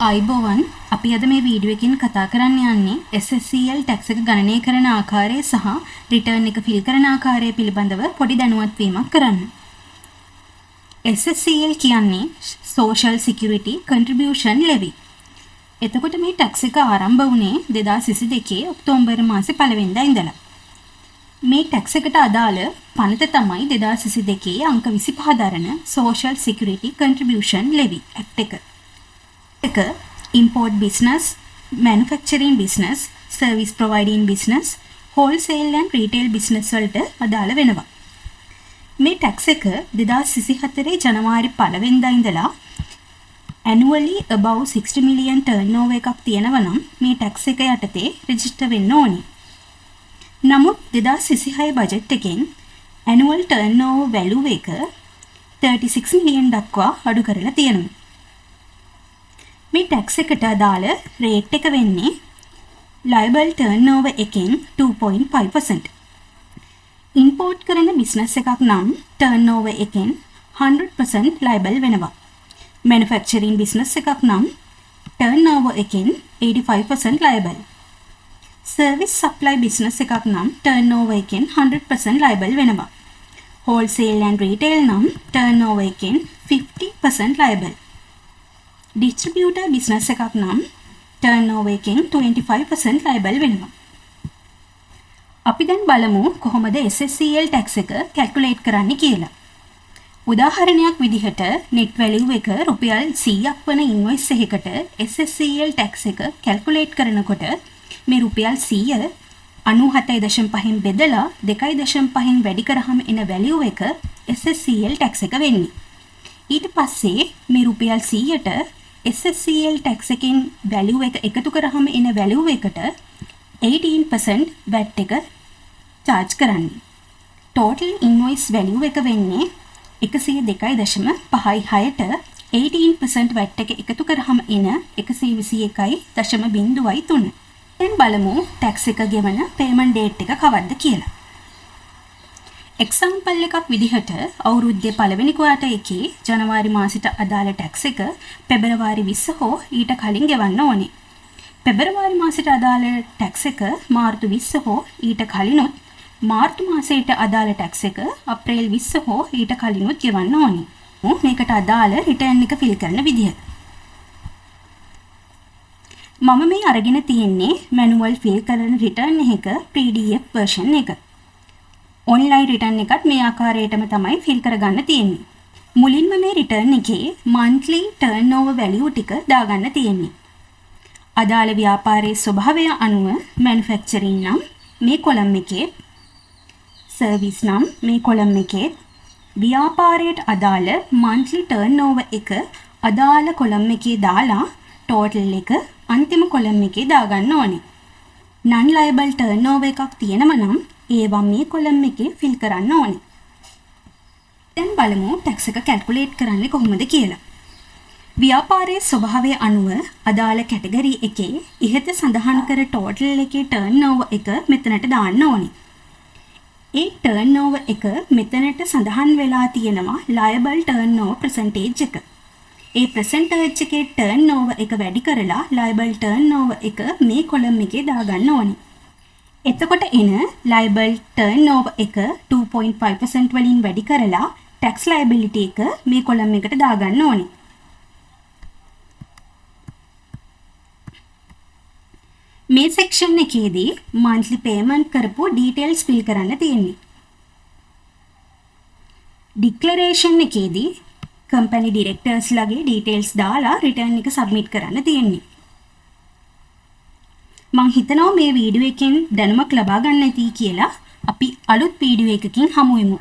අයිබෝවන් අපි අද මේ වීඩියෝ එකකින් කතා කරන්න යන්නේ SSCL ටැක්ස් එක ගණනය කරන ආකාරය සහ රිටර්න් එක ෆිල් කරන ආකාරය පිළිබඳව පොඩි දැනුවත් වීමක් කරන්න. SSCL කියන්නේ Social Security Contribution Levy. එතකොට මේ ටැක්ස් එක ආරම්භ වුණේ 2022 ඔක්තෝබර් මාසේ 1 වෙනිදා ඉඳලා. මේ ටැක්ස් එකට අදාළ පනත තමයි 2022 අංක 25 දරන Social Security Contribution Levy Act එක. import business, manufacturing business, service providing business, wholesale and retail business වලට අදාළ වෙනවා. මේ ටැක්ස් එක 2024 ජනවාරි 1 වෙනිදා ඉඳලා annually above 60 million turnover එකක් තියෙනවා නම් මේ ටැක්ස් එක යටතේ රෙජිස්ටර් වෙන්න ඕනේ. නමුත් 2026 බජට් එකෙන් annual turnover value එක 36 million දක්වා අඩු කරලා තියෙනවා. මේ ටැක්ස් එකට අදාළ රේට් එක වෙන්නේ liable turnover එකෙන් 2.5%. import කරන බිස්නස් එකක් නම් turnover එකෙන් 100% liable වෙනවා. manufacturing business එකක් නම් turnover එකෙන් 85% liable. service supply business එකක් නම් turnover එකෙන් 100% liable වෙනවා. wholesale and retail නම් turnover එකෙන් 50% liable. distributor business එකක් නම් turnover එකෙන් 25% liable වෙනවා. අපි දැන් බලමු කොහොමද SSCL tax එක calculate කරන්න කියලා. උදාහරණයක් විදිහට net value එක රුපියල් 100ක් වන invoice එකකට SSCL tax එක calculate කරනකොට මේ රුපියල් 100 97.5න් බෙදලා 2.5න් වැඩි කරාම එන value එක SSCL tax එක වෙන්නේ. ඊට පස්සේ මේ රුපියල් 100ට SSCL tax එකෙන් value එක එකතු කරාම එන value එකට 18% VAT එක charge කරන්නේ. total invoice value එක වෙන්නේ 102.56ට 18% VAT එක එකතු කරාම එන 121.03. දැන් බලමු tax එක ගෙවන payment date එක කවද්ද කියලා. එක්සැම්පල් එකක් විදිහට අවුරුද්දේ පළවෙනි ක්වාටර් එකේ ජනවාරි මාසෙට අදාළ ටැක්ස් එක පෙබරවාරි 20 හෝ ඊට කලින් ගෙවන්න ඕනේ. පෙබරවාරි මාසෙට අදාළ ටැක්ස් එක මාර්තු 20 හෝ ඊට කලිනුත් මාර්තු මාසයට අදාළ ටැක්ස් එක අප්‍රේල් 20 හෝ ඊට කලිනුත් ගෙවන්න ඕනේ. මේකට අදාළ රිටර්න් එක ෆිල් කරන විදිහ. මම මේ අරගෙන තියෙන්නේ මැනුවල් ෆිල් කරන රිටර්න් එක PDF version එක. online return එකත් මේ ආකාරයටම තමයි fill කරගන්න තියෙන්නේ. මුලින්ම මේ return එකේ monthly turnover value ටික දාගන්න තියෙන්නේ. අදාළ ව්‍යාපාරයේ ස්වභාවය අනුව manufacturing නම් මේ column එකේ, service නම් මේ column එකේ, ව්‍යාපාරයට අදාළ monthly turnover එක අදාළ column එකේ දාලා total එක අන්තිම column එකේ දාගන්න ඕනේ. non liable turnover එකක් තියෙනම නම් ඒවා මේ කොලම් එකේ ෆිල් කරන්න ඕනේ. දැන් බලමු ටැක්ස් එක කැල්කියුලේට් කරන්නේ කොහොමද කියලා. ව්‍යාපාරයේ ස්වභාවය අනුව අදාළ කැටගරි එකේ ඉහත සඳහන් කර ටෝටල් එකේ ටර්න්ಓවර් එක මෙතනට දාන්න ඕනේ. ඒ ටර්න්ಓවර් එක මෙතනට සඳහන් වෙලා තියෙනවා liable turnover percentage එක. ඒ percentage එකේ ටර්න්ಓවර් එක වැඩි කරලා liable turnover එක මේ කොලම් එකේ දාගන්න ඕනේ. එතකොට එන liable turnover එක 2.5% වලින් වැඩි කරලා tax liability එක මේ කොලම් එකට දාගන්න ඕනේ. මේ section එකේදී monthly payment කරපු details fill කරන්න තියෙන්නේ. declaration එකේදී company directors ලගේ details දාලා return එක submit කරන්න තියෙන්නේ. මං හිතනවා මේ වීඩියෝ එකෙන් දැනුමක් ලබා ගන්න ඇති කියලා. අපි අලුත් වීඩියෝ එකකින් හමු වෙමු.